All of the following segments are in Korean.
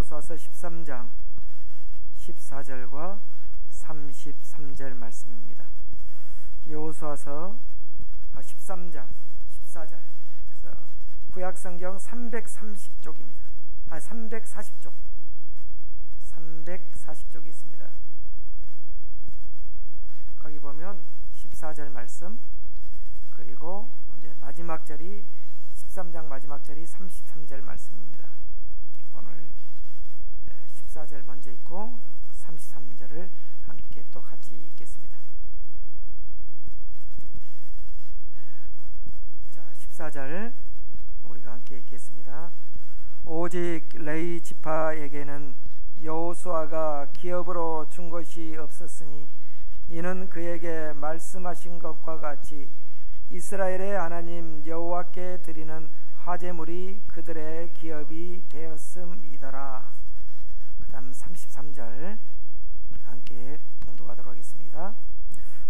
여호수아서 13장 14절과 33절 말씀입니다. 여호수아서 13장 14절. 그래서 구약성경 330쪽입니다. 340쪽. 340쪽이 있습니다. 거기 보면 14절 말씀, 그리고 이제 마지막 절이 13장 마지막 절이 33절 말씀입니다. 오늘 14절 먼저 읽고 33절을 함께 또 같이 읽겠습니다. 자, 14절 우리가 함께 읽겠습니다. 오직 레위 지파에게는 여호수아가 기업으로 준 것이 없었으니 이는 그에게 말씀하신 것과 같이 이스라엘의 하나님 여호와께 드리는 화제물이 그들의 기업이 되었음이더라. 그 다음 33절 우리가 함께 봉독하도록 하겠습니다.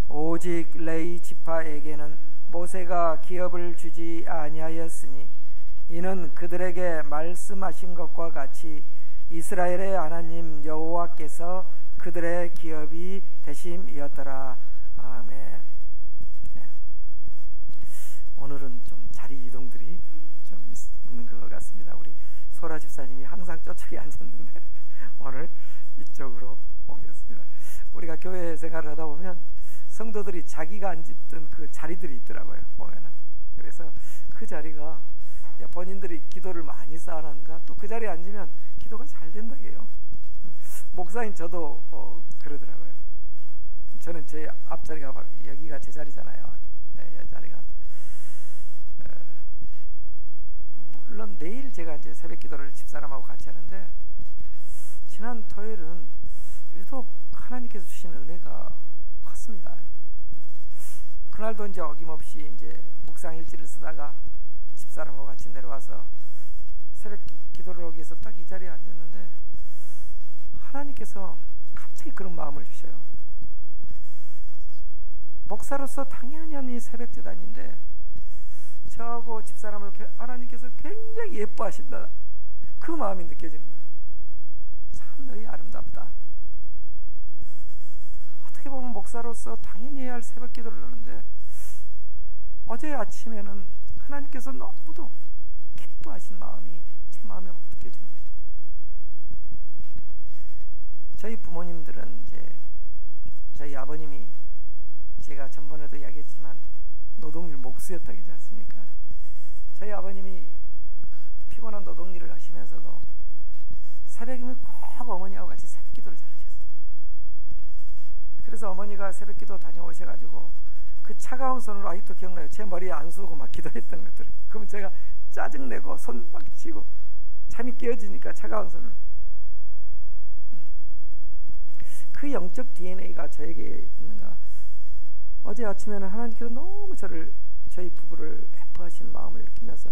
오직 레위 지파에게는 모세가 기업을 주지 아니하였으니 이는 그들에게 말씀하신 것과 같이 이스라엘의 하나님 여호와께서 그들의 기업이 되심이었더라. 아멘. 네. 오늘은 좀 자리 이동들이 좀 있는 것 같습니다. 우리 소라 집사님이 항상 저쪽에 앉았는데 오늘 이쪽으로 옮겼습니다. 우리가 교회 생활을 하다 보면 성도들이 자기가 앉았던 그 자리들이 있더라고요, 보면은. 그래서 그 자리가 본인들이 기도를 많이 쌓아놨는가, 또 그 자리에 앉으면 기도가 잘 된다고요. 목사인 저도 그러더라고요. 저는 제 앞자리가 바로 여기가 제 자리잖아요. 이 자리가. 물론 내일 제가 이제 새벽 기도를 집사람하고 같이 하는데, 지난 토요일은 유독 하나님께서 주신 은혜가 컸습니다. 그날도 이제 어김없이 이제 묵상 일지를 쓰다가 집사람하고 같이 내려와서 새벽 기도를 하기 위해서 딱 이 자리에 앉았는데 하나님께서 갑자기 그런 마음을 주셔요. 목사로서 당연히 새벽 제단인데 저하고 집사람을 하나님께서 굉장히 예뻐하신다, 그 마음이 느껴지는 거예요. 참 너희 아름답다. 어떻게 보면 목사로서 당연히 해야 할 새벽 기도를 하는데 어제 아침에는 하나님께서 너무도 기뻐하신 마음이 제 마음에 느껴지는 것이죠. 저희 부모님들은 이제 저희 아버님이 제가 전번에도 이야기했지만 노동일 목수였다고 하지 않습니까? 저희 아버님이 피곤한 노동일을 하시면서도 새벽이면 꼭 어머니하고 같이 새벽 기도를 잘 하셨어요. 그래서 어머니가 새벽 기도 다녀오셔가지고 그 차가운 손으로, 아직도 기억나요, 제 머리에 안 쏘고 막 기도했던 것들을. 그럼 제가 짜증내고 손 막 쥐고 잠이 깨어지니까 차가운 손으로. 그 영적 DNA가 저에게 있는가. 어제 아침에는 하나님께서 너무 저희 부부를 예뻐하시는 마음을 느끼면서,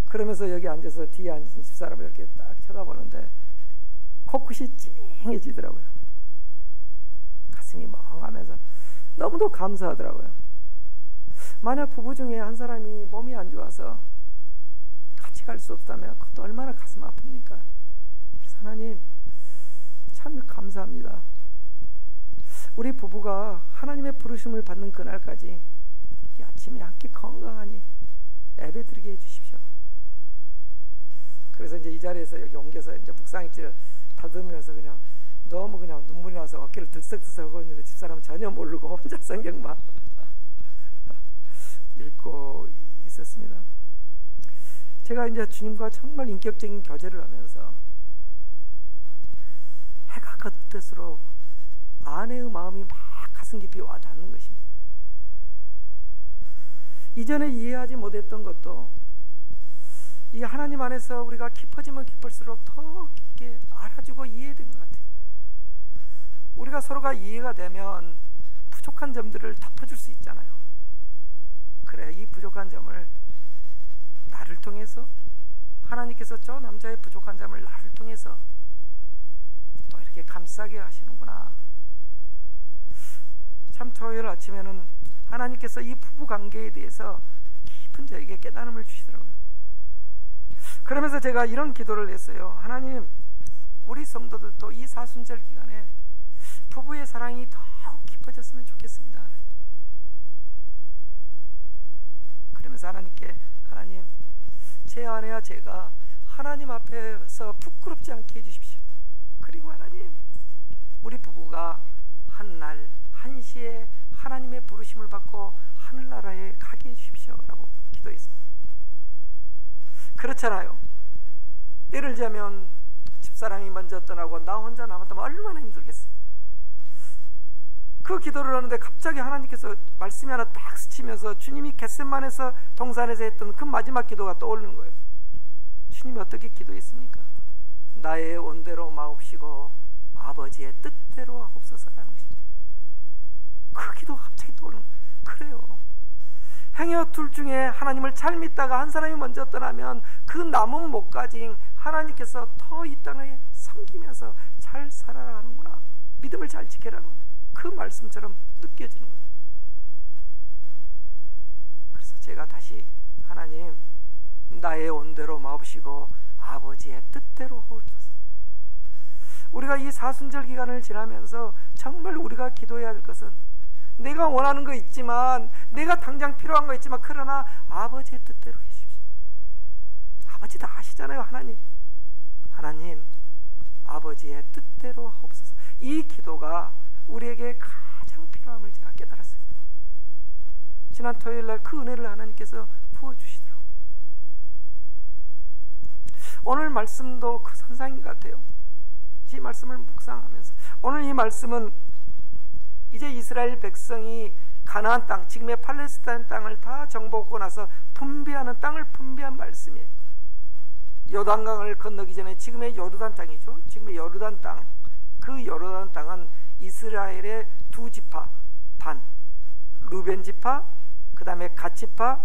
그러면서 여기 앉아서 뒤에 앉은 집사람을 이렇게 딱 쳐다보는데 코끝이 찡해지더라고요. 가슴이 멍하면서 너무도 감사하더라고요. 만약 부부 중에 한 사람이 몸이 안 좋아서 같이 갈 수 없다면 그것도 얼마나 가슴 아픕니까? 그래서 하나님 참 감사합니다. 우리 부부가 하나님의 부르심을 받는 그날까지 이 아침에 함께 건강하니 예배드리게 해주십시오. 그래서 이제 이 자리에서 여기 옮겨서 이제 묵상일지 다듬으면서 그냥 너무 그냥 눈물이 나서 어깨를 들썩들썩 하고 있는데 집사람은 전혀 모르고 혼자 성경만 읽고 있었습니다. 제가 이제 주님과 정말 인격적인 교제를 하면서 해가 겉을수록 아내의 마음이 막 가슴 깊이 와닿는 것입니다. 이전에 이해하지 못했던 것도 이 하나님 안에서 우리가 깊어지면 깊을수록 더 깊게 알아주고 이해된 것 같아요. 우리가 서로가 이해가 되면 부족한 점들을 덮어줄 수 있잖아요. 그래, 이 부족한 점을 나를 통해서, 하나님께서 저 남자의 부족한 점을 나를 통해서 또 이렇게 감싸게 하시는구나. 참 토요일 아침에는 하나님께서 이 부부 관계에 대해서 깊은 저에게 깨달음을 주시더라고요. 그러면서 제가 이런 기도를 했어요. 하나님, 우리 성도들도 이 사순절 기간에 부부의 사랑이 더욱 깊어졌으면 좋겠습니다. 그러면서 하나님께, 하나님, 제 아내와 제가 하나님 앞에서 부끄럽지 않게 해주십시오. 그리고 하나님, 우리 부부가 한날 한시에 하나님의 부르심을 받고 하늘나라에 가게 해주십시오 라고 기도했습니다. 그렇잖아요. 예를 들자면 집사람이 먼저 떠나고 나 혼자 남았다면 얼마나 힘들겠어요. 그 기도를 하는데 갑자기 하나님께서 말씀이 하나 딱 스치면서 주님이 겟세마네에서 동산에서 했던 그 마지막 기도가 떠오르는 거예요. 주님이 어떻게 기도했습니까? 나의 원대로 마옵시고 아버지의 뜻대로 하옵소서라는 것입니다. 그 기도가 갑자기 떠오르는 거예요. 그래요. 행여 둘 중에 하나님을 잘 믿다가 한 사람이 먼저 떠나면 그 남은 목까지 하나님께서 더 이 땅을 섬기면서 잘 살아라 하는구나, 믿음을 잘 지켜라는 그 말씀처럼 느껴지는 거예요. 그래서 제가 다시, 하나님, 나의 원대로 마옵시고 아버지의 뜻대로 하옵소서. 우리가 이 사순절 기간을 지나면서 정말 우리가 기도해야 할 것은, 내가 원하는 거 있지만, 내가 당장 필요한 거 있지만, 그러나 아버지의 뜻대로 해주십시오. 아버지 다 아시잖아요. 하나님, 하나님, 아버지의 뜻대로 하옵소서. 이 기도가 우리에게 가장 필요함을 제가 깨달았어요. 지난 토요일날 그 은혜를 하나님께서 부어주시더라고요. 오늘 말씀도 그 선상인 것 같아요. 이 말씀을 묵상하면서, 오늘 이 말씀은 이제 이스라엘 백성이 가나안 땅, 지금의 팔레스타인 땅을 다 정복하고 나서 분배하는, 땅을 분배한 말씀이에요. 요단강을 건너기 전에 지금의 요르단 땅이죠. 지금의 요르단 땅, 그 요르단 땅은 이스라엘의 두 지파 반, 루벤 지파, 그 다음에 갓 지파,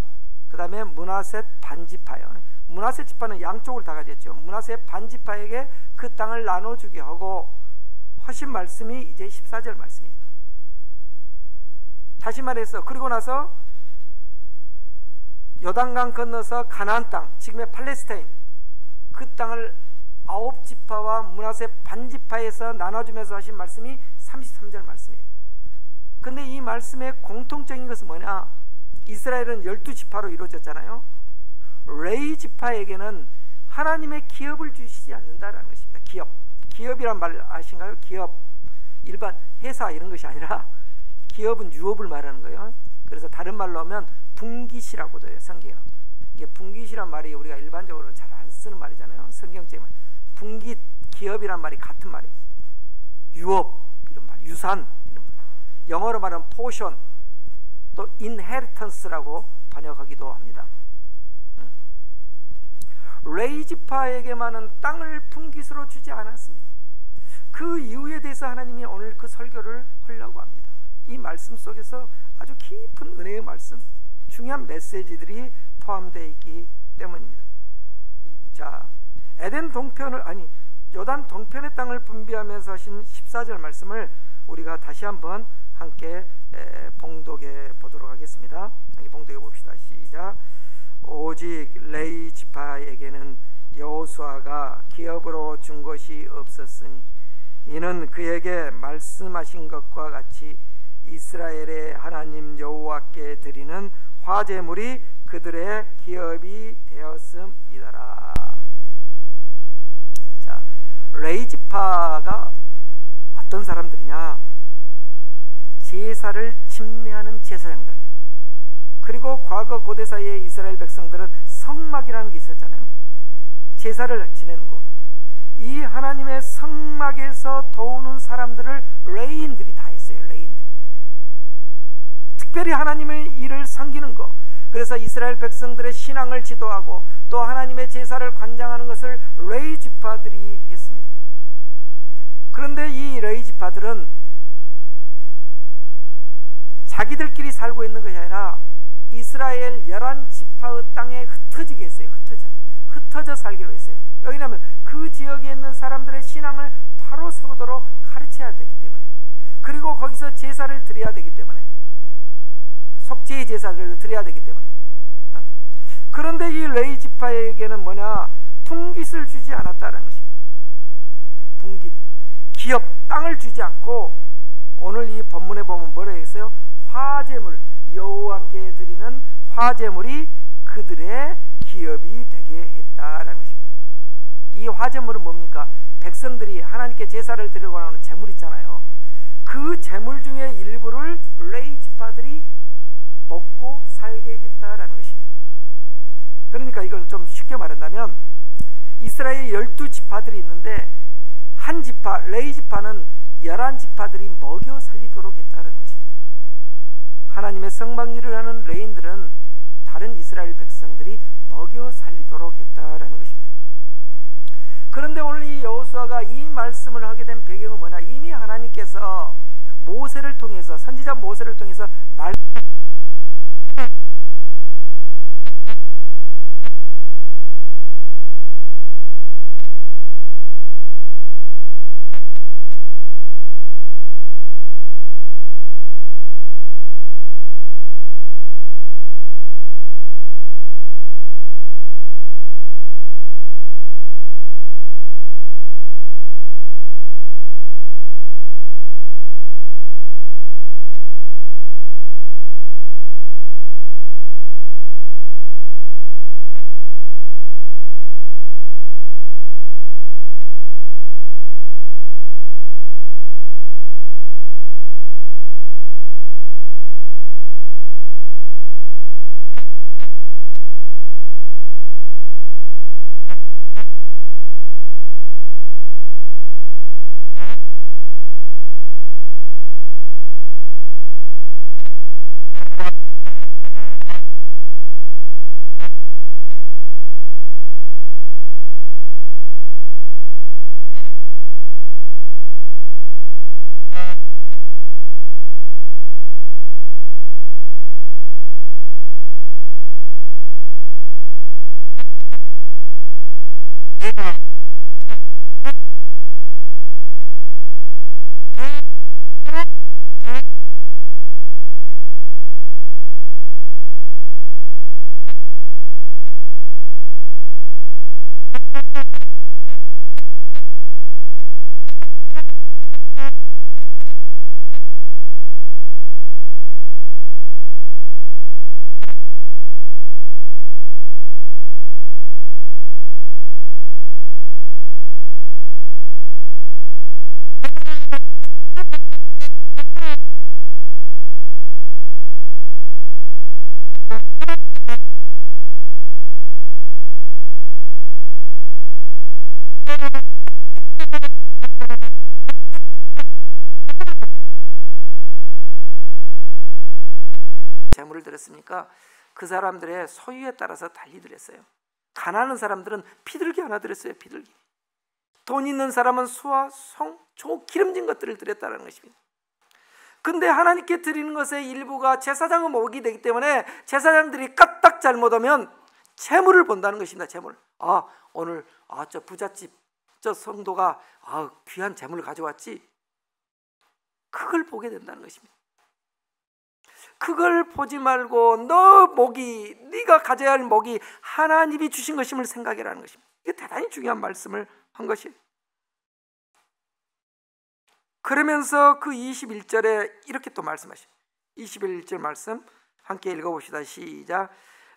그 다음에 므낫셋 반 지파요. 므낫셋 지파는 양쪽을 다 가졌죠. 므낫셋 반 지파에게 그 땅을 나눠주게 하고 하신 말씀이 이제 14절 말씀입니다. 다시 말해서, 그리고 나서 요단강 건너서 가나안 땅, 지금의 팔레스타인, 그 땅을 9지파와 므낫셋 반지파에서 나눠주면서 하신 말씀이 33절 말씀이에요. 근데 이 말씀의 공통적인 것은 뭐냐? 이스라엘은 12지파로 이루어졌잖아요. 레위 지파에게는 하나님의 기업을 주시지 않는다라는 것입니다. 기업이란 말 아신가요? 기업, 일반 회사 이런 것이 아니라 기업은 유업을 말하는 거예요. 그래서 다른 말로 하면 분깃이라고도 해요. 성경에는 이게 분깃이란 말이 우리가 일반적으로는 잘 안 쓰는 말이잖아요. 성경적인 말, 분깃, 기업이란 말이 같은 말이에요. 유업 이런 말, 유산 이런 말. 영어로 말하면 포션, 또 inheritance라고 번역하기도 합니다. 레위 지파에게만은 땅을 분깃으로 주지 않았습니다. 그 이유에 대해서 하나님이 오늘 그 설교를 하려고 합니다. 이 말씀 속에서 아주 깊은 은혜의 말씀, 중요한 메시지들이 포함되어 있기 때문입니다. 자, 요단 동편의 땅을 분배하면서 하신 14절 말씀을 우리가 다시 한번 함께 봉독해 보도록 하겠습니다. 함께 봉독해 봅시다. 시작. 오직 레위 지파에게는 여호수아가 기업으로 준 것이 없었으니 이는 그에게 말씀하신 것과 같이 이스라엘의 하나님 여호와께 드리는 화제물이 그들의 기업이 되었음이더라. 자, 레위 지파가 어떤 사람들이냐? 제사를 침례하는 제사장들, 그리고 과거 고대 사이에 이스라엘 백성들은 성막이라는 게 있었잖아요. 제사를 지내는 곳. 이 하나님의 성막에서 도우는 사람들을 레위인들이 다 했어요. 레위인들이 특별히 하나님의 일을 섬기는 것, 그래서 이스라엘 백성들의 신앙을 지도하고 또 하나님의 제사를 관장하는 것을 레위 지파들이 했습니다. 그런데 이 레위 지파들은 자기들끼리 살고 있는 것이 아니라 이스라엘 11지파의 땅에 흩어지게 했어요. 흩어져 살기로 했어요. 왜냐하면 그 지역에 있는 사람들의 신앙을 바로 세우도록 가르쳐야 되기 때문에, 그리고 거기서 제사를 드려야 되기 때문에, 속죄의 제사를 드려야 되기 때문에. 그런데 이 레위 지파에게는 뭐냐? 분깃을 주지 않았다는 것입니다. 분깃, 기업, 땅을 주지 않고 오늘 이 본문에 보면 뭐라고 했어요? 화제물, 여호와께 드리는 화제물이 그들의 기업이 되게 했다라는 것입니다. 이 화제물은 뭡니까? 백성들이 하나님께 제사를 드리고 나오는 제물 있잖아요. 그 제물 중에 일부를 레위 지파들이 먹고 살게 했다라는 것입니다. 그러니까 이걸 좀 쉽게 말한다면 이스라엘 12지파들이 있는데 한 지파, 레위 지파는 11지파들이 먹여 살리도록 했다는 것입니다. 하나님의 성막일을 하는 레위인들은 다른 이스라엘 백성들이 먹여 살리도록 했다라는 것입니다. 그런데 오늘 이 여호수아가 이 말씀을 하게 된 배경은 뭐냐? 이미 하나님께서 모세를 통해서, 선지자 모세를 통해서 제물을 드렸으니까 그 사람들의 소유에 따라서 달리 드렸어요. 가난한 사람들은 피들기 하나 드렸어요. 피들기. 돈 있는 사람은 수와 송, 조, 기름진 것들을 드렸다는 것입니다. 근데 하나님께 드리는 것의 일부가 제사장의 목이 되기 때문에 제사장들이 까딱 잘못하면 재물을 본다는 것입니다. 재물. 오늘 저 부잣집 저 성도가 귀한 재물을 가져왔지. 그걸 보게 된다는 것입니다. 그걸 보지 말고 네가 가져야 할 목이 하나님이 주신 것임을 생각이라는 것입니다. 이게 대단히 중요한 말씀을 한 것이에요. 그러면서 그 21절에 이렇게 또 말씀하십니다. 21절 말씀 함께 읽어봅시다. 시작.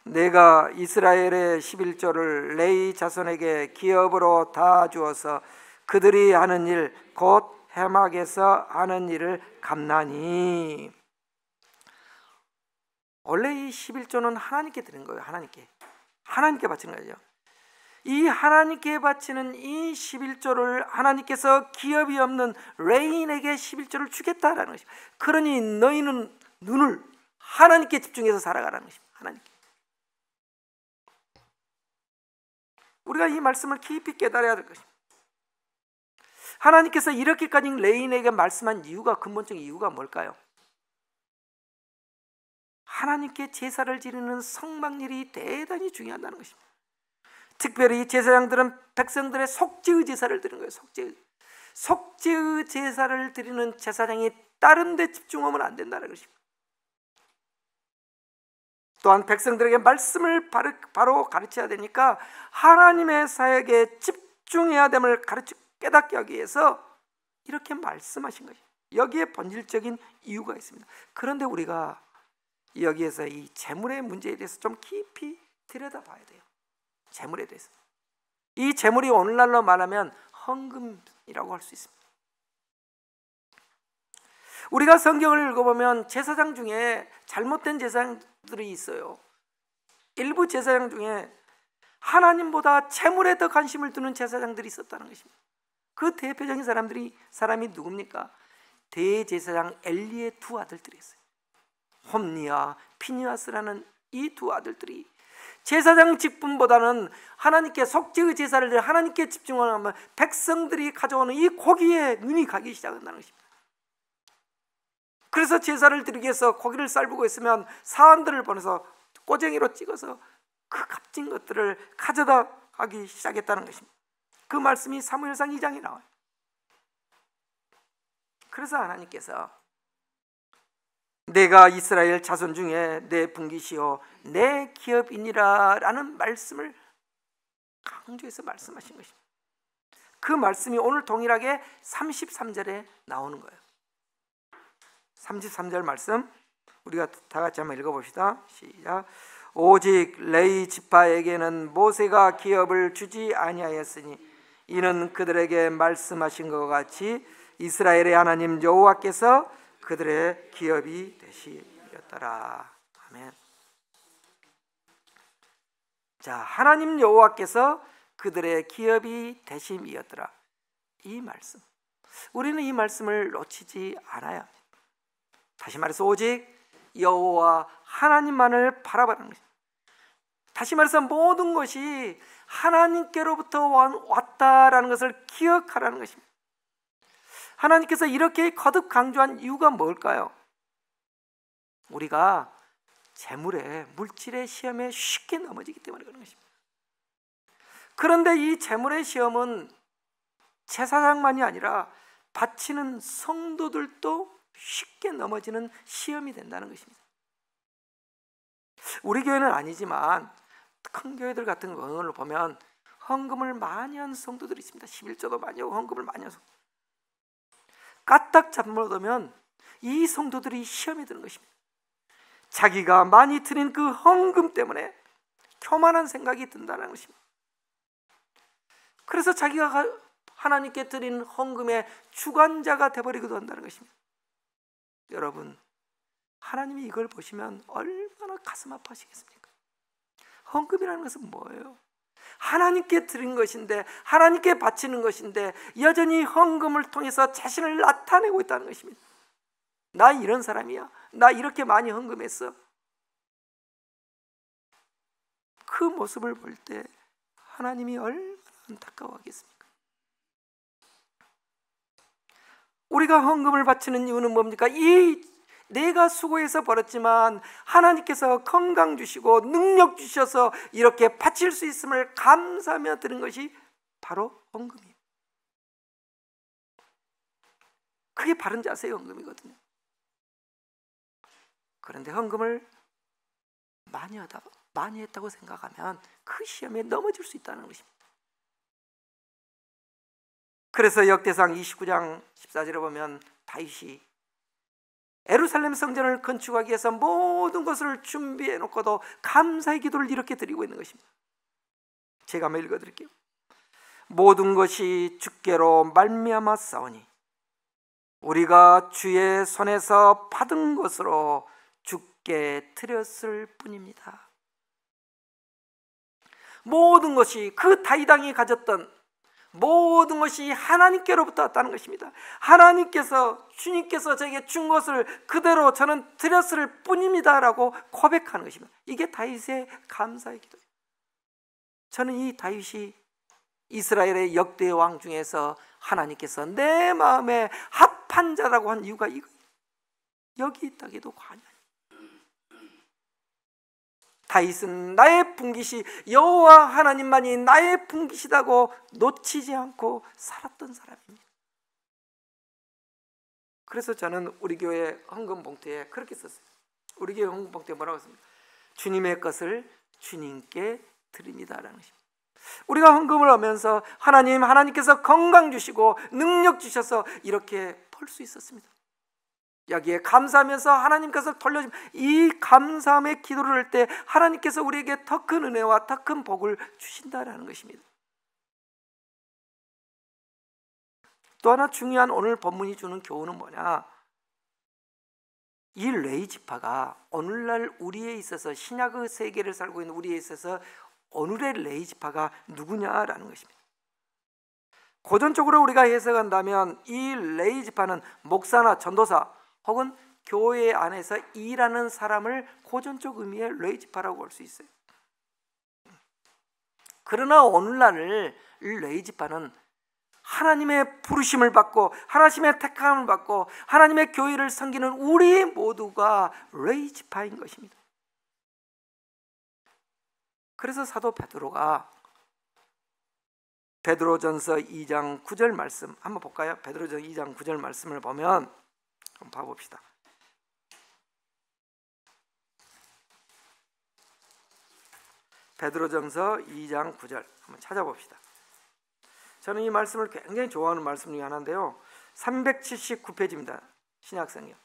내가 이스라엘의 11조를 레위 자손에게 기업으로 다 주어서 그들이 하는 일 곧 해막에서 하는 일을 갚나니. 원래 이 11조는 하나님께 드린 거예요. 하나님께 바치는 거죠. 이 하나님께 바치는 이 11조를 하나님께서 기업이 없는 레인에게 11조를 주겠다라는 것입니다. 그러니 너희는 눈을 하나님께 집중해서 살아가라는 것입니다. 하나님께. 우리가 이 말씀을 깊이 깨달아야 될 것입니다. 하나님께서 이렇게까지 레인에게 말씀한 이유가, 근본적인 이유가 뭘까요? 하나님께 제사를 지르는 성막일이 대단히 중요하다는 것입니다. 특별히 제사장들은 백성들의 속죄의 제사를 드리는 거예요. 속죄의 제사를 드리는 제사장이 다른 데 집중하면 안 된다는 것입니다. 또한 백성들에게 말씀을 바로 가르쳐야 되니까 하나님의 사역에 집중해야 됨을 깨닫게 하기 위해서 이렇게 말씀하신 것이에요. 여기에 본질적인 이유가 있습니다. 그런데 우리가 여기에서 이 재물의 문제에 대해서 좀 깊이 들여다봐야 돼요. 재물에 대해서. 이 재물이 오늘날로 말하면 헌금이라고 할 수 있습니다. 우리가 성경을 읽어보면 제사장 중에 잘못된 제사장들이 있어요. 일부 제사장 중에 하나님보다 재물에 더 관심을 두는 제사장들이 있었다는 것입니다. 그 대표적인 사람이 누굽니까? 대제사장 엘리의 두 아들들이 있어요. 홈니와 피니하스라는 이 두 아들들이 제사장 직분보다는 하나님께 속죄의 제사를 드려 하나님께 집중하면 백성들이 가져오는 이 고기에 눈이 가기 시작한다는 것입니다. 그래서 제사를 드리기 위해서 고기를 삶고 있으면 사람들을 보내서 꼬쟁이로 찍어서 그 값진 것들을 가져다 가기 시작했다는 것입니다. 그 말씀이 사무엘상 2장에 나와요. 그래서 하나님께서 내가 이스라엘 자손 중에 내 분깃이요 내 기업이니라 라는 말씀을 강조해서 말씀하신 것입니다. 그 말씀이 오늘 동일하게 33절에 나오는 거예요. 33절 말씀 우리가 다 같이 한번 읽어봅시다. 시작. 오직 레위 지파에게는 모세가 기업을 주지 아니하였으니 이는 그들에게 말씀하신 것 같이 이스라엘의 하나님 여호와께서 그들의 기업이 되시었더라. 아멘. 자, 하나님 여호와께서 그들의 기업이 되심이었더라. 이 말씀, 우리는 이 말씀을 놓치지 않아야 합니다. 다시 말해서 오직 여호와 하나님만을 바라보는 것입니다. 다시 말해서 모든 것이 하나님께로부터 왔다라는 것을 기억하라는 것입니다. 하나님께서 이렇게 거듭 강조한 이유가 뭘까요? 우리가 재물의 물질의 시험에 쉽게 넘어지기 때문에 그런 것입니다. 그런데 이 재물의 시험은 제사장만이 아니라 바치는 성도들도 쉽게 넘어지는 시험이 된다는 것입니다. 우리 교회는 아니지만 큰 교회들 같은 경우를 보면 헌금을 많이 하는 성도들이 있습니다. 11조도 많이 하고 헌금을 많이 하는 성도. 까딱 잘못하면 이 성도들이 시험에 드는 것입니다. 자기가 많이 드린 그 헌금 때문에 교만한 생각이 든다는 것입니다. 그래서 자기가 하나님께 드린 헌금의 주관자가 되어버리기도 한다는 것입니다. 여러분, 하나님이 이걸 보시면 얼마나 가슴 아파하시겠습니까? 헌금이라는 것은 뭐예요? 하나님께 드린 것인데, 하나님께 바치는 것인데 여전히 헌금을 통해서 자신을 나타내고 있다는 것입니다. 나 이런 사람이야, 나 이렇게 많이 헌금했어. 그 모습을 볼 때 하나님이 얼마나 안타까워하겠습니까? 우리가 헌금을 바치는 이유는 뭡니까? 내가 수고해서 벌었지만 하나님께서 건강 주시고 능력 주셔서 이렇게 바칠 수 있음을 감사하며 드는 것이 바로 헌금이에요. 그게 바른 자세의 헌금이거든요. 그런데 헌금을 많이 했다고 생각하면 그 시험에 넘어질 수 있다는 것입니다. 그래서 역대상 29장 14절에 보면 다윗이 예루살렘 성전을 건축하기 위해서 모든 것을 준비해 놓고도 감사의 기도를 이렇게 드리고 있는 것입니다. 제가 한번 읽어드릴게요. 모든 것이 주께로 말미암아 싸우니 우리가 주의 손에서 받은 것으로 주께 드렸을 뿐입니다. 모든 것이 그 다윗 왕이 가졌던 모든 것이 하나님께로부터 왔다는 것입니다. 주님께서 저에게 준 것을 그대로 저는 드렸을 뿐입니다 라고 고백하는 것입니다. 이게 다윗의 감사의 기도예요. 저는 이 다윗이 이스라엘의 역대 왕 중에서 하나님께서 내 마음에 합한 자라고 한 이유가 이거예요. 여기 있다기도 과언이 아니에요. 다윗은 나의 분깃이 여호와 하나님만이 나의 분깃이라고 놓치지 않고 살았던 사람입니다. 그래서 저는 우리 교회 헌금 봉투에 그렇게 썼어요. 우리 교회 헌금 봉투에 뭐라고 썼습니까? 주님의 것을 주님께 드립니다라는 것입니다. 우리가 헌금을 하면서 하나님께서 건강 주시고 능력 주셔서 이렇게 벌 수 있었습니다. 여기에 감사하면서 하나님께서 돌려주면 이 감사함의 기도를 할 때 하나님께서 우리에게 더 큰 은혜와 더 큰 복을 주신다라는 것입니다. 또 하나 중요한 오늘 본문이 주는 교훈은 뭐냐? 이 레위 지파가 오늘날 우리에 있어서 신약의 세계를 살고 있는 우리에 있어서 오늘의 레위 지파가 누구냐라는 것입니다. 고전적으로 우리가 해석한다면 이 레위 지파는 목사나 전도사 혹은 교회 안에서 일하는 사람을 고전적 의미의 레위 지파라고 볼 수 있어요. 그러나 오늘날 레위 지파는 하나님의 부르심을 받고 하나님의 택함을 받고 하나님의 교회를 섬기는 우리 모두가 레위 지파인 것입니다. 그래서 사도 베드로가 베드로전서 2장 9절 말씀 한번 볼까요? 베드로전서 2장 9절 말씀을 보면 한번 봐봅시다. 베드로전서 2장 9절 한번 찾아봅시다. 저는 이 말씀을 굉장히 좋아하는 말씀 중에 하나인데요, 379페이지입니다. 신약성경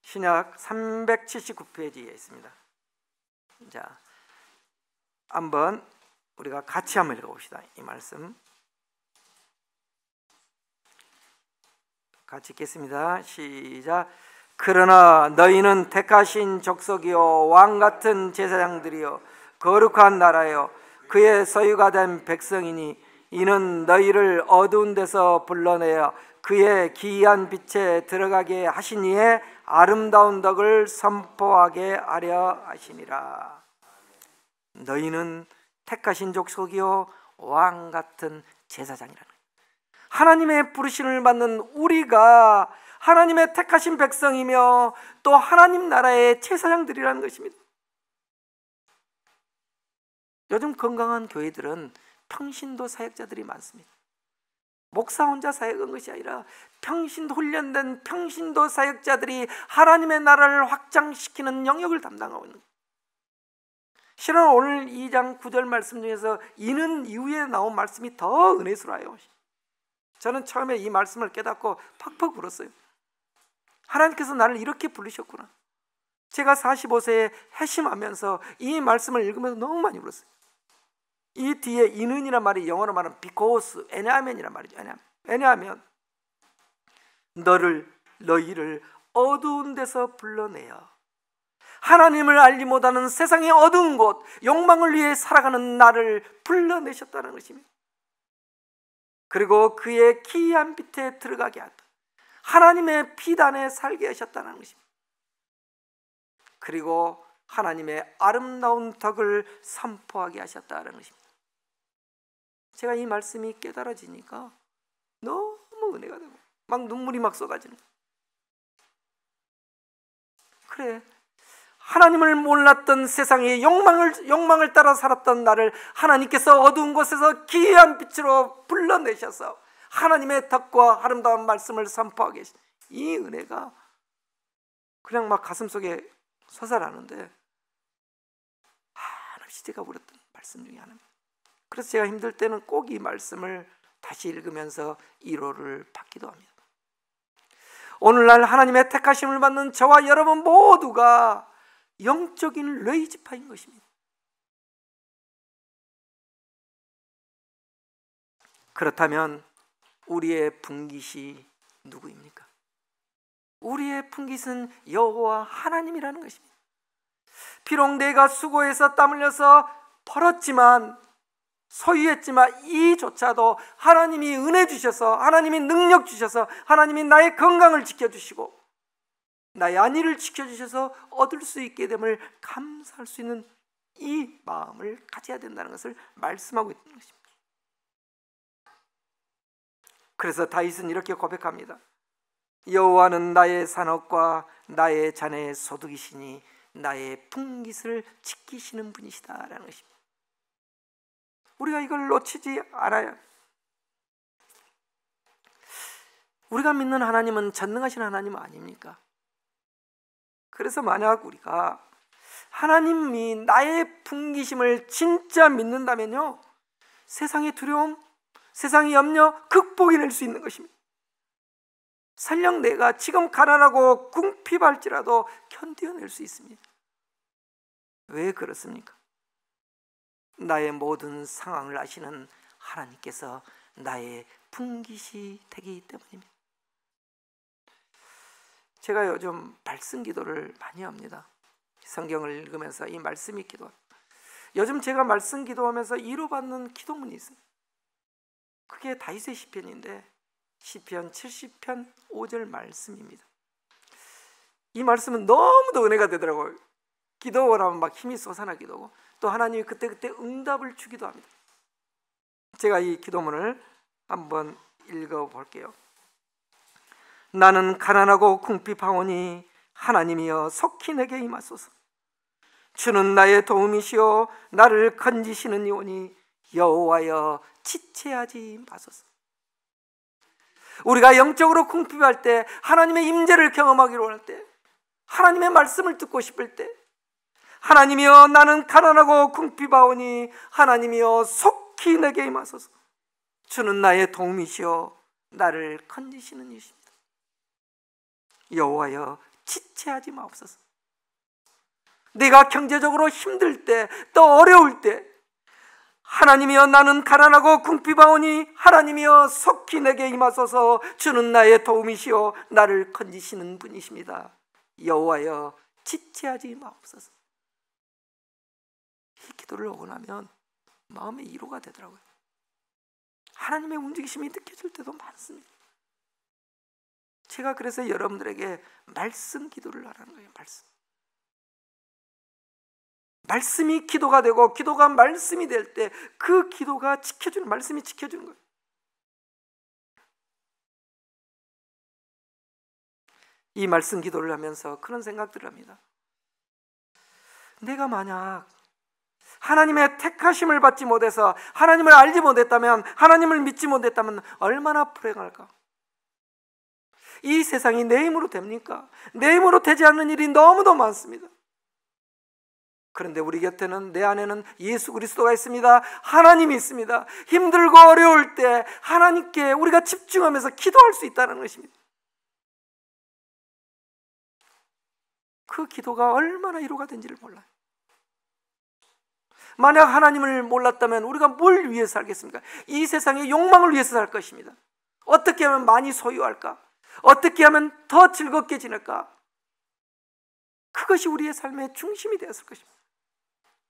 신약 379페이지에 있습니다. 자, 한번 우리가 같이 한번 읽어봅시다. 이 말씀 같이 읽겠습니다. 시작. 그러나 너희는 택하신 족속이요 왕같은 제사장들이요 거룩한 나라요 그의 소유가 된 백성이니 이는 너희를 어두운 데서 불러내어 그의 기이한 빛에 들어가게 하신 이의 아름다운 덕을 선포하게 하려 하심이라. 너희는 택하신 족속이요 왕같은 제사장이라는 거예요. 하나님의 부르심을 받는 우리가 하나님의 택하신 백성이며 또 하나님 나라의 제사장들이라는 것입니다. 요즘 건강한 교회들은 평신도 사역자들이 많습니다. 목사 혼자 사역한 것이 아니라 평신도 훈련된 평신도 사역자들이 하나님의 나라를 확장시키는 영역을 담당하고 있는 거예요. 실은 오늘 2장 9절 말씀 중에서 이는 이후에 나온 말씀이 더 은혜스러워요. 저는 처음에 이 말씀을 깨닫고 팍팍 울었어요. 하나님께서 나를 이렇게 부르셨구나. 제가 45세에 회심하면서 이 말씀을 읽으면서 너무 많이 울었어요. 이 뒤에 이는이란 말이 영어로 말하면 because, 왜냐하면이란 말이죠. 왜냐하면 너희를 어두운 데서 불러내어 하나님을 알지 못하는 세상의 어두운 곳, 욕망을 위해 살아가는 나를 불러내셨다는 것입니다. 그리고 그의 기이한 빛에 들어가게 하다. 하나님의 피단에 살게 하셨다는 것입니다. 그리고 하나님의 아름다운 덕을 선포하게 하셨다는 것입니다. 제가 이 말씀이 깨달아지니까 너무 은혜가 되고 막 눈물이 막 쏟아지는 거예요. 그래, 하나님을 몰랐던 세상의 욕망을 따라 살았던 나를 하나님께서 어두운 곳에서 기이한 빛으로 불러내셔서 하나님의 덕과 아름다운 말씀을 선포하게 하신 이 은혜가 그냥 막 가슴속에 솟아나는데 한없이 제가 울었던 말씀 중에 하나입니다. 그래서 제가 힘들 때는 꼭 이 말씀을 다시 읽으면서 위로를 받기도 합니다. 오늘날 하나님의 택하심을 받는 저와 여러분 모두가 영적인 레위 지파인 것입니다. 그렇다면 우리의 분깃이 누구입니까? 우리의 분깃은 여호와 하나님이라는 것입니다. 비록 내가 수고해서 땀 흘려서 벌었지만 소유했지만 이조차도 하나님이 은혜 주셔서 하나님이 능력 주셔서 하나님이 나의 건강을 지켜주시고 나의 안위를 지켜주셔서 얻을 수 있게 됨을 감사할 수 있는 이 마음을 가져야 된다는 것을 말씀하고 있는 것입니다. 그래서 다윗은 이렇게 고백합니다. 여호와는 나의 산업과 나의 자네의 소득이시니 나의 분깃을 지키시는 분이시다라는 것입니다. 우리가 이걸 놓치지 않아야. 우리가 믿는 하나님은 전능하신 하나님 아닙니까? 그래서 만약 우리가 하나님이 나의 풍기심을 진짜 믿는다면요, 세상의 두려움, 세상의 염려 극복해낼 수 있는 것입니다. 설령 내가 지금 가난하고 궁핍할지라도 견뎌낼 수 있습니다. 왜 그렇습니까? 나의 모든 상황을 아시는 하나님께서 나의 풍깃이 되기 때문입니다. 제가 요즘 말씀 기도를 많이 합니다. 성경을 읽으면서 이 말씀이 기도합니다. 요즘 제가 말씀 기도하면서 위로받는 기도문이 있습니다. 그게 다윗의 시편인데 시편 70편 5절 말씀입니다. 이 말씀은 너무도 은혜가 되더라고요. 기도를 하면 막 힘이 솟아나기도 하고 또 하나님이 그때그때 응답을 주기도 합니다. 제가 이 기도문을 한번 읽어볼게요. 나는 가난하고 궁핍하오니 하나님이여 속히 내게 임하소서. 주는 나의 도움이시오 나를 건지시는 이오니 여호와여 지체하지 마소서. 우리가 영적으로 궁핍할 때, 하나님의 임재를 경험하기로 할 때, 하나님의 말씀을 듣고 싶을 때, 하나님이여 나는 가난하고 궁핍하오니 하나님이여 속히 내게 임하소서. 주는 나의 도움이시오 나를 건지시는 이십니다. 여호와여 지체하지 마옵소서. 내가 경제적으로 힘들 때, 또 어려울 때, 하나님이여 나는 가난하고 궁핍하오니 하나님이여 속히 내게 임하소서. 주는 나의 도움이시오 나를 건지시는 분이십니다. 여호와여 지체하지 마옵소서. 이 기도를 하고 나면 마음의 위로가 되더라고요. 하나님의 움직이심이 느껴질 때도 많습니다. 제가 그래서 여러분들에게 말씀 기도를 하라는 거예요. 말씀이 기도가 되고 기도가 말씀이 될 때 그 기도가 지켜주는, 말씀이 지켜주는 거예요. 이 말씀 기도를 하면서 그런 생각들을 합니다. 내가 만약 하나님의 택하심을 받지 못해서 하나님을 알지 못했다면, 하나님을 믿지 못했다면 얼마나 불행할까? 이 세상이 내 힘으로 됩니까? 내 힘으로 되지 않는 일이 너무도 많습니다. 그런데 우리 곁에는, 내 안에는 예수 그리스도가 있습니다. 하나님이 있습니다. 힘들고 어려울 때 하나님께 우리가 집중하면서 기도할 수 있다는 것입니다. 그 기도가 얼마나 위로가 된지를 몰라요. 만약 하나님을 몰랐다면 우리가 뭘 위해서 살겠습니까? 이 세상의 욕망을 위해서 살 것입니다. 어떻게 하면 많이 소유할까? 어떻게 하면 더 즐겁게 지낼까? 그것이 우리의 삶의 중심이 되었을 것입니다.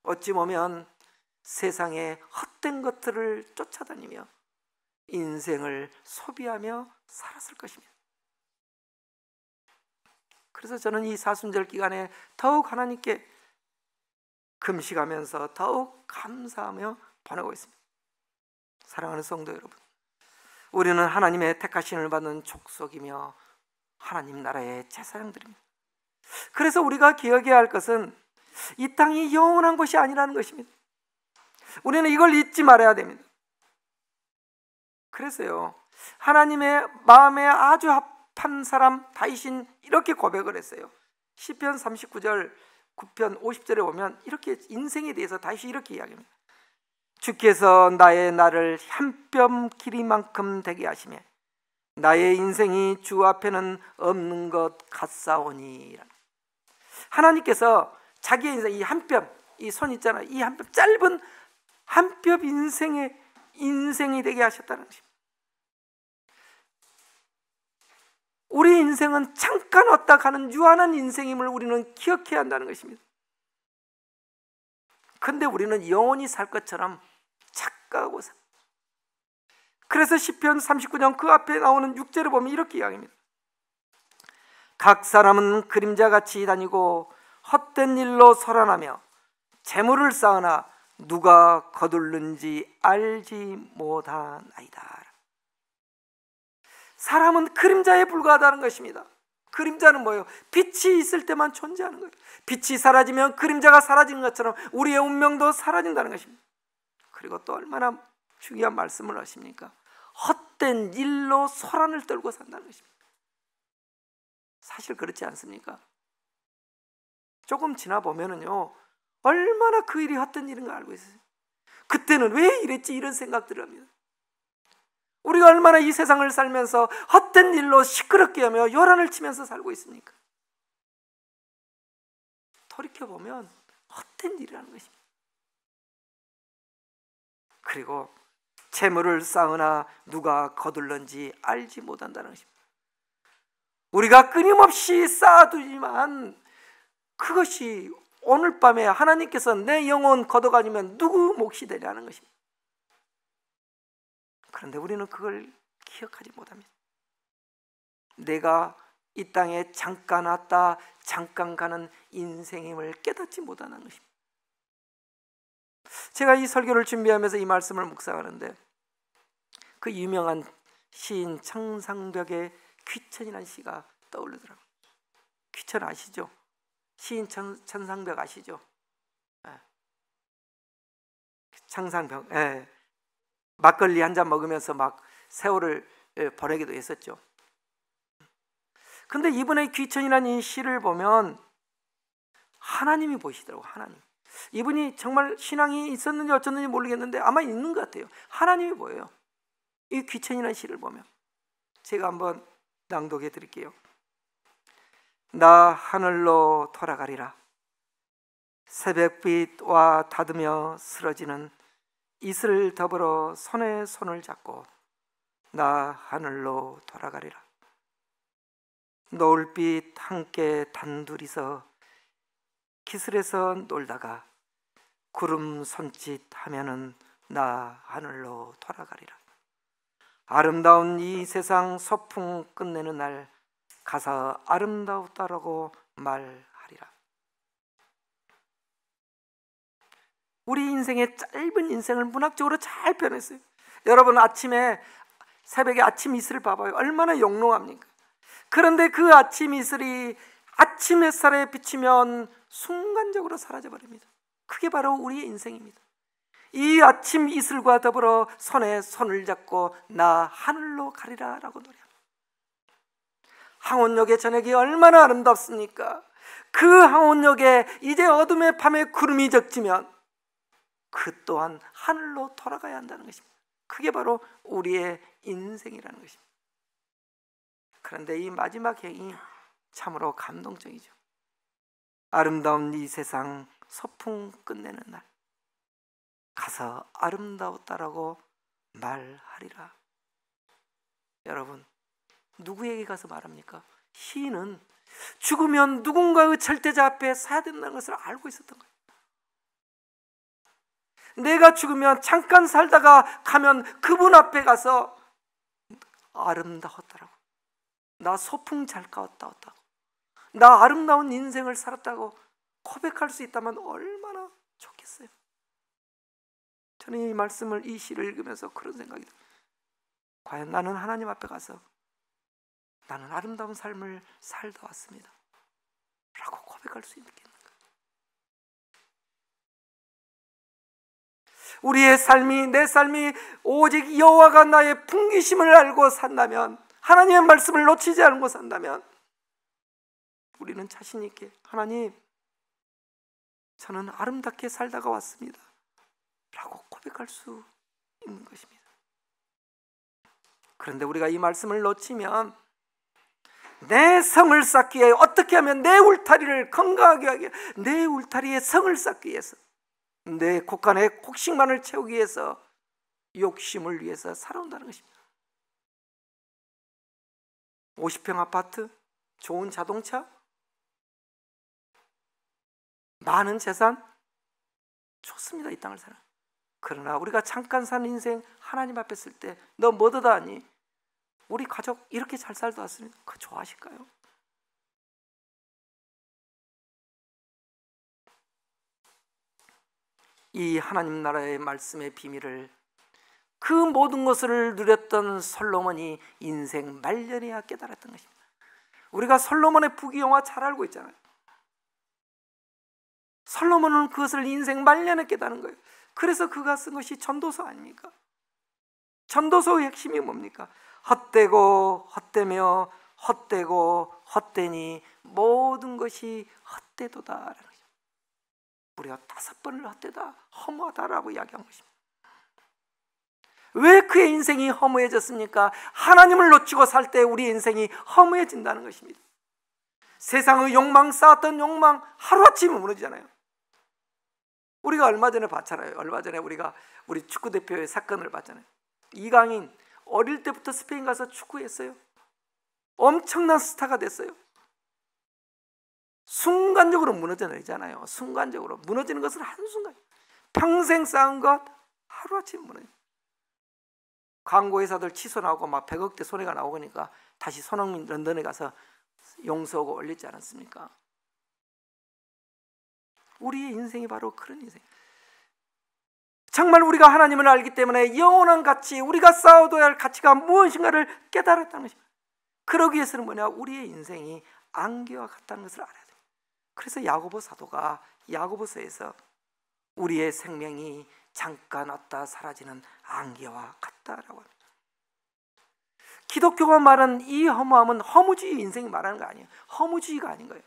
어찌 보면 세상의 헛된 것들을 쫓아다니며 인생을 소비하며 살았을 것입니다. 그래서 저는 이 사순절 기간에 더욱 하나님께 금식하면서 더욱 감사하며 보내고 있습니다. 사랑하는 성도 여러분, 우리는 하나님의 택하심을 받는 족속이며 하나님 나라의 제사장들입니다. 그래서 우리가 기억해야 할 것은 이 땅이 영원한 것이 아니라는 것입니다. 우리는 이걸 잊지 말아야 됩니다. 그래서요, 하나님의 마음에 아주 합한 사람 다윗은 이렇게 고백을 했어요. 시편 39절 9편 50절에 보면 이렇게 인생에 대해서 다윗이 이렇게 이야기합니다. 주께서 나의 날을 한 뼘 길이만큼 되게 하시며 나의 인생이 주 앞에는 없는 것 같사오니. 하나님께서 자기의 인생, 이 한 뼘, 이 손 있잖아요, 이 한 뼘, 짧은 한 뼘 인생이 되게 하셨다는 것입니다. 우리 인생은 잠깐 왔다 가는 유한한 인생임을 우리는 기억해야 한다는 것입니다. 그런데 우리는 영원히 살 것처럼 착각하고 삽니다. 그래서 시편 39장 그 앞에 나오는 6절을 보면 이렇게 이야기합니다. 각 사람은 그림자같이 다니고 헛된 일로 설안하며 재물을 쌓으나 누가 거둘는지 알지 못하나이다. 사람은 그림자에 불과하다는 것입니다. 그림자는 뭐예요? 빛이 있을 때만 존재하는 거예요. 빛이 사라지면 그림자가 사라지는 것처럼 우리의 운명도 사라진다는 것입니다. 그리고 또 얼마나 중요한 말씀을 하십니까? 헛된 일로 소란을 떨고 산다는 것입니다. 사실 그렇지 않습니까? 조금 지나 보면은요, 얼마나 그 일이 헛된 일인 걸 알고 있어요. 그때는 왜 이랬지, 이런 생각들을 합니다. 우리가 얼마나 이 세상을 살면서 헛된 일로 시끄럽게 하며 요란을 치면서 살고 있습니까? 돌이켜보면 헛된 일이라는 것입니다. 그리고 재물을 쌓으나 누가 거둘런지 알지 못한다는 것입니다. 우리가 끊임없이 쌓아두지만 그것이 오늘 밤에 하나님께서 내 영혼 걷어가지면 누구 몫이 되냐는 것입니다. 그런데 우리는 그걸 기억하지 못합니다. 내가 이 땅에 잠깐 왔다 잠깐 가는 인생임을 깨닫지 못하는 것입니다. 제가 이 설교를 준비하면서 이 말씀을 묵상하는데 그 유명한 시인 천상벽의 귀천이라는 시가 떠오르더라고요. 귀천 아시죠? 시인 천상벽 아시죠? 천상벽. 막걸리 한 잔 먹으면서 막 세월을 보내기도 했었죠. 근데 이분의 귀천이라는 이 시를 보면 하나님이 보시더라고요. 하나님. 이분이 정말 신앙이 있었는지 어쩌는지 모르겠는데 아마 있는 것 같아요. 하나님이 보여요. 이 귀천이라는 시를 보면. 제가 한번 낭독해 드릴게요. 나 하늘로 돌아가리라. 새벽빛와 닫으며 쓰러지는 이슬 더불어 손에 손을 잡고 나 하늘로 돌아가리라. 노을빛 함께 단둘이서 기슬에서 놀다가 구름 손짓하면은 나 하늘로 돌아가리라. 아름다운 이 세상 소풍 끝내는 날 가서 아름다웠다라고 말하리라. 우리 인생의 짧은 인생을 문학적으로 잘 표현했어요. 여러분 아침에 새벽에 아침 이슬을 봐봐요. 얼마나 영롱합니까? 그런데 그 아침 이슬이 아침 햇살에 비치면 순간적으로 사라져버립니다. 그게 바로 우리의 인생입니다. 이 아침 이슬과 더불어 손에 손을 잡고 나 하늘로 가리라 라고 노래합니다. 항온역의 저녁이 얼마나 아름답습니까? 그 항온역에 이제 어둠의 밤에 구름이 적지면 그 또한 하늘로 돌아가야 한다는 것입니다. 그게 바로 우리의 인생이라는 것입니다. 그런데 이 마지막 행이 참으로 감동적이죠. 아름다운 이 세상 소풍 끝내는 날 가서 아름다웠다라고 말하리라. 여러분 누구에게 가서 말합니까? 시인은 죽으면 누군가의 절대자 앞에 서야 된다는 것을 알고 있었던 거예요. 내가 죽으면 잠깐 살다가 가면 그분 앞에 가서 아름다웠다라고, 나 소풍 잘 갔다 왔다고, 나 아름다운 인생을 살았다고 고백할 수 있다면 얼마나 좋겠어요. 저는 이 말씀을, 이 시를 읽으면서 그런 생각이 들어요. 과연 나는 하나님 앞에 가서 나는 아름다운 삶을 살다 왔습니다 라고 고백할 수 있겠는가? 우리의 삶이, 내 삶이 오직 여호와가 나의 풍기심을 알고 산다면, 하나님의 말씀을 놓치지 않고 산다면 우리는 자신 있게 하나님 저는 아름답게 살다가 왔습니다 라고 고백할 수 있는 것입니다. 그런데 우리가 이 말씀을 놓치면 내 성을 쌓기 위해 어떻게 하면 내 울타리를 건강하게 하게, 내 울타리에 성을 쌓기 위해서, 내 곳간에 곡식만을 채우기 위해서 욕심을 위해서 살아온다는 것입니다. 50평 아파트, 좋은 자동차, 많은 재산 좋습니다. 이 땅을 살아. 그러나 우리가 잠깐 사는 인생 하나님 앞에 쓸 때 너 뭐 얻어다 하니? 우리 가족 이렇게 잘 살다 왔으면 그거 좋아하실까요? 이 하나님 나라의 말씀의 비밀을 그 모든 것을 누렸던 솔로몬이 인생 말년에야 깨달았던 것입니다. 우리가 솔로몬의 부귀영화 잘 알고 있잖아요. 솔로몬은 그것을 인생 말년에 깨달은 거예요. 그래서 그가 쓴 것이 전도서 아닙니까? 전도서의 핵심이 뭡니까? 헛되고 헛되며 헛되고 헛되니 모든 것이 헛되도다라는 거죠. 우리가 5번을 헛되다, 허무하다라고 이야기한 것입니다. 왜 그의 인생이 허무해졌습니까? 하나님을 놓치고 살 때 우리 인생이 허무해진다는 것입니다. 세상의 욕망, 쌓았던 욕망 하루아침에 무너지잖아요. 우리가 얼마 전에 봤잖아요. 얼마 전에 우리가 우리 축구대표의 사건을 봤잖아요. 이강인 어릴 때부터 스페인 가서 축구했어요. 엄청난 스타가 됐어요. 순간적으로 무너져내잖아요. 순간적으로 무너지는 것은 한순간, 평생 쌓은 것 하루아침에 무너져요. 광고회사들 취소 나오고 막 100억대 손해가 나오니까 다시 손흥민 런던에 가서 용서하고 올렸지 않았습니까? 우리의 인생이 바로 그런 인생. 정말 우리가 하나님을 알기 때문에 영원한 가치, 우리가 쌓아둬야 할 가치가 무엇인가를 깨달았다는 것입니다. 그러기 위해서는 뭐냐? 우리의 인생이 안개와 같다는 것을 알아야 돼요. 그래서 야고보 사도가 야고보서에서 우리의 생명이 잠깐 왔다 사라지는 안개와 같다라고 합니다. 기독교가 말하는 이 허무함은 허무주의 인생이 말하는 거 아니에요. 허무주의가 아닌 거예요.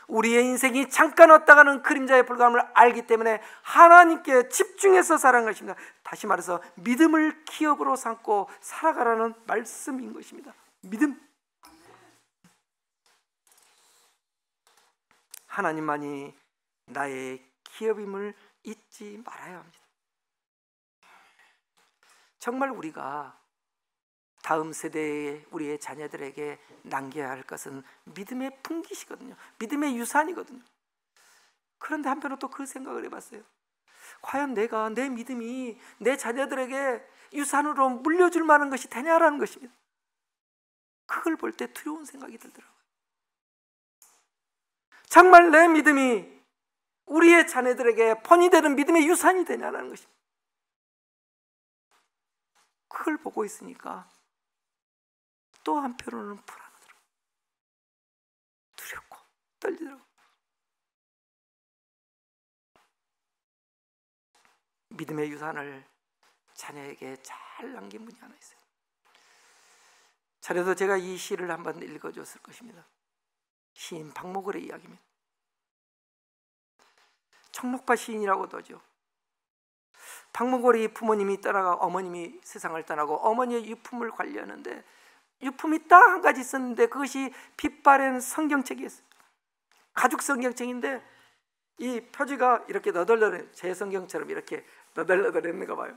우리의 인생이 잠깐 왔다가는 그림자에 불과함을 알기 때문에 하나님께 집중해서 살아가는 것입니다. 다시 말해서 믿음을 기업으로 삼고 살아가라는 말씀인 것입니다. 믿음. 하나님만이 나의 기업임을 잊지 말아야 합니다. 정말 우리가 다음 세대의 우리의 자녀들에게 남겨야 할 것은 믿음의 풍깃이거든요. 믿음의 유산이거든요. 그런데 한편으로 또 그 생각을 해봤어요. 과연 내가 내 믿음이 내 자녀들에게 유산으로 물려줄 만한 것이 되냐라는 것입니다. 그걸 볼 때 두려운 생각이 들더라고요. 정말 내 믿음이 우리의 자녀들에게 본이 되는 믿음의 유산이 되냐라는 것입니다. 그걸 보고 있으니까 또 한편으로는 불안하더라고요. 두렵고 떨리더라고요. 믿음의 유산을 자녀에게 잘 남긴 분이 하나 있어요. 전에도 제가 이 시를 한번 읽어줬을 것입니다. 시인 박목월의 이야기입니다. 청록파 시인이라고도 하죠. 박목월이 부모님이 떠나가 어머님이 세상을 떠나고 어머니의 유품을 관리하는데 유품이 딱 한 가지 있었는데 그것이 빛바랜 성경책이었어요. 가죽 성경책인데 이 표지가 이렇게 너덜너덜, 제 성경처럼 이렇게 너덜너덜했는가 봐요.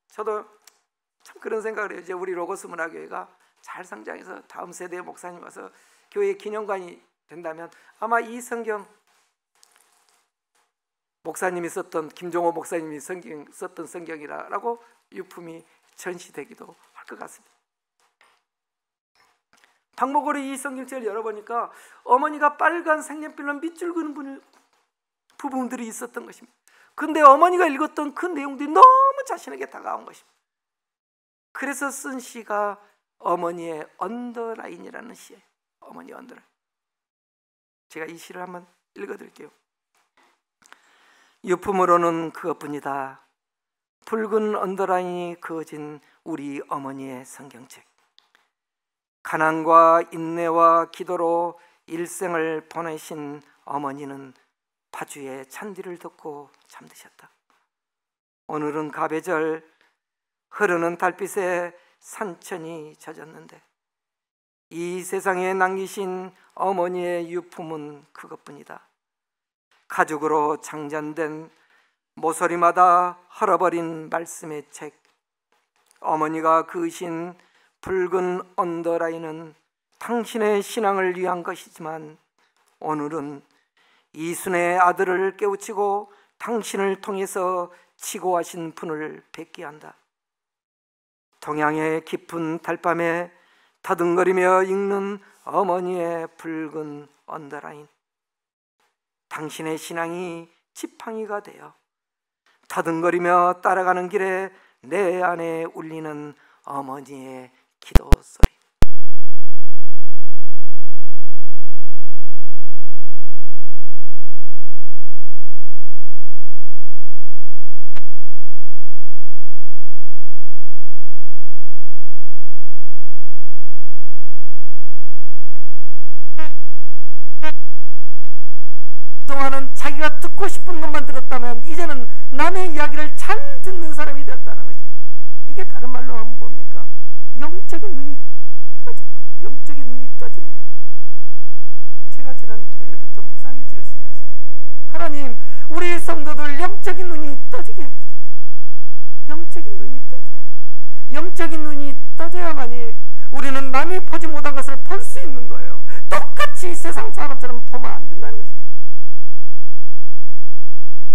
저도 참 그런 생각을 해요. 이제 우리 로고스 문화교회가 잘 성장해서 다음 세대의 목사님 와서 교회 기념관이 된다면 아마 이 성경, 목사님이 썼던, 김종호 목사님이 썼던 성경이라고 유품이 전시되기도 할 것 같습니다. 박목월이 이 성경책을 열어보니까 어머니가 빨간 색연필로 밑줄 그는 부분들이 있었던 것입니다. 근데 어머니가 읽었던 그 내용들이 너무 자신에게 다가온 것입니다. 그래서 쓴 시가 어머니의 언더라인이라는 시예요. 어머니의 언더라인. 제가 이 시를 한번 읽어드릴게요. 유품으로는 그것뿐이다. 붉은 언더라인이 그어진 우리 어머니의 성경책. 가난과 인내와 기도로 일생을 보내신 어머니는 파주의 찬디를 듣고 잠드셨다. 오늘은 가배절, 흐르는 달빛에 산천이 젖었는데 이 세상에 남기신 어머니의 유품은 그것뿐이다. 가죽으로 장전된 모서리마다 헐어버린 말씀의 책, 어머니가 그으신 붉은 언더라인은 당신의 신앙을 위한 것이지만 오늘은 이순의 아들을 깨우치고 당신을 통해서 치고하신 분을 뵙게 한다. 동양의 깊은 달밤에 다둥거리며 읽는 어머니의 붉은 언더라인. 당신의 신앙이 지팡이가 되어 다둥거리며 따라가는 길에 내 안에 울리는 어머니의 기도 소리. 그동안은 자기가 듣고 싶은 것만 들었다면 이제는 남의 이야기를 잘 듣는 사람이 되었다는 것입니다. 이게 다른 말로 하면 뭡니까? 영적인 눈이 꺼지는 거예요. 영적인 눈이 떠지는 거예요. 제가 지난 토요일부터 묵상일지를 쓰면서 하나님, 우리 성도들 영적인 눈이 떠지게 해주십시오. 영적인 눈이 떠져야 돼요. 영적인 눈이 떠져야만이 우리는 남이 보지 못한 것을 볼 수 있는 거예요. 똑같이 세상 사람처럼 보면 안 된다는 것입니다.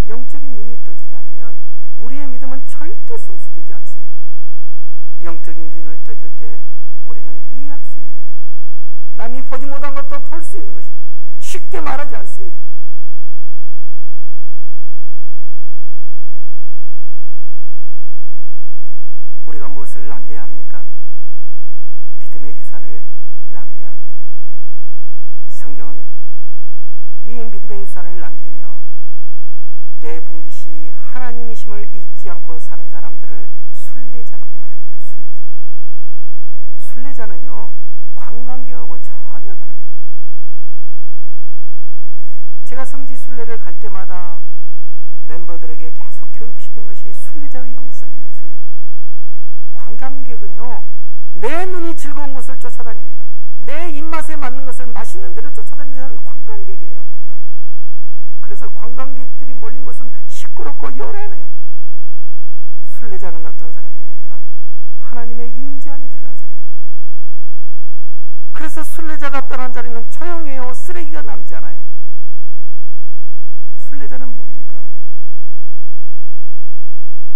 영적인 눈이 떠지지 않으면 우리의 믿음은 절대 성숙되지 않습니다. 영적인 눈을 떠질 때 우리는 이해할 수 있는 것입니다. 남이 보지 못한 것도 볼 수 있는 것입니다. 쉽게 말하지 않습니다. 우리가 무엇을 남겨야 합니까? 믿음의 유산을 남겨야 합니다. 성경은 이 믿음의 유산을 남기며 내 분깃이 하나님이심을 잊지 않고 사는 사람들을 순례자라고 말합니다. 순례자. 순례자는요, 관광객하고 전혀 다릅니다. 제가 성지 순례를 갈 때마다 멤버들에게 계속 교육시킨 것이 순례자의 영성입니다. 순례자. 관광객은요, 내 눈이 즐거운 것을 쫓아다닙니다. 내 입맛에 맞는 것을 맛있는 데를 쫓아다니는 사람이 관광객이에요. 관광객. 그래서 관광객들이 몰린 것은 시끄럽고 요란해요. 순례자는 어떤 사람입니까? 하나님의 임재 안에 들어간 사람입니다. 그래서 순례자가 떠난 자리는 조용해요. 쓰레기가 남지 않아요. 순례자는 뭡니까?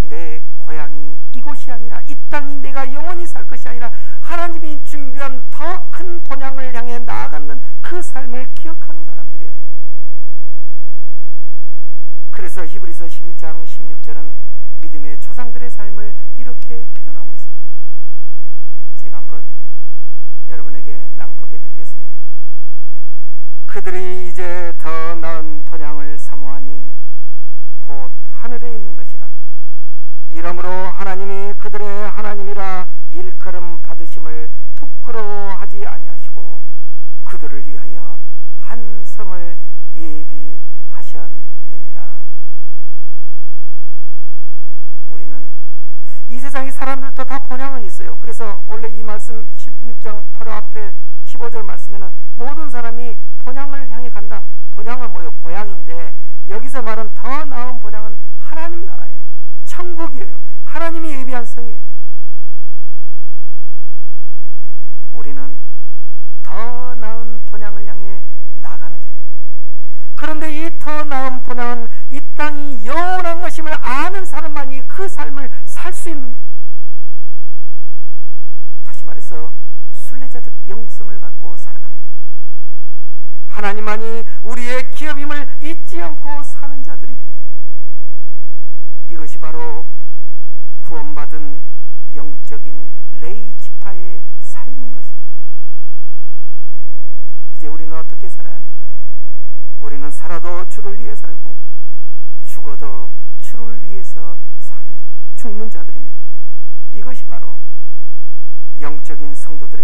내 고향이 이곳이 아니라 이 땅이 내가 영원히 살 것이 아니라 하나님이 준비한 더 큰 본향을 향해 나아가는 그 삶을 기억하는 사람들이에요. 그래서 히브리서 11장 16절은 믿음의 조상들의 삶을 이렇게 표현하고 있습니다. 제가 한번 여러분에게 낭독해 드리겠습니다. 그들이 이제 더 나은 본향을 사모하니 곧 하늘에 있는 것이라. 이러므로 하나님이 그들의 하나님이라 일컬음 받으심을 부끄러워하지 아니하시고 그들을 위하여 한 성을 예비하셨느니라. 우리는 이 세상의 사람들도 다 본향은 있어요. 그래서 원래 이 말씀 16장 바로 앞에 15절 말씀에는 모든 사람이 본향을 향해 간다. 본향은 뭐예요? 고향인데 여기서 말은 더 나은 본향은 하나님 나라예요. 천국이에요. 하나님이 예비한 성이에요. 우리는 더 나은 본향을 향해 나가는 자입니다. 그런데 이 더 나은 본향은 이 땅이 영원한 것임을 아는 사람만이 그 삶을 살 수 있는 거예요. 다시 말해서 순례자적 영성을 갖고 살아가는 것입니다. 하나님만이 우리의 기업임을 잊지 않고 사는 자들입니다. 이것이 바로 구원받은 영적인 레위 지파의 삶인 것입니다. 이제 우리는 어떻게 살아야 합니까? 우리는 살아도 주를 위해 살고 죽어도 주를 위해서 사는 자, 죽는 자들입니다. 이것이 바로 영적인 성도들의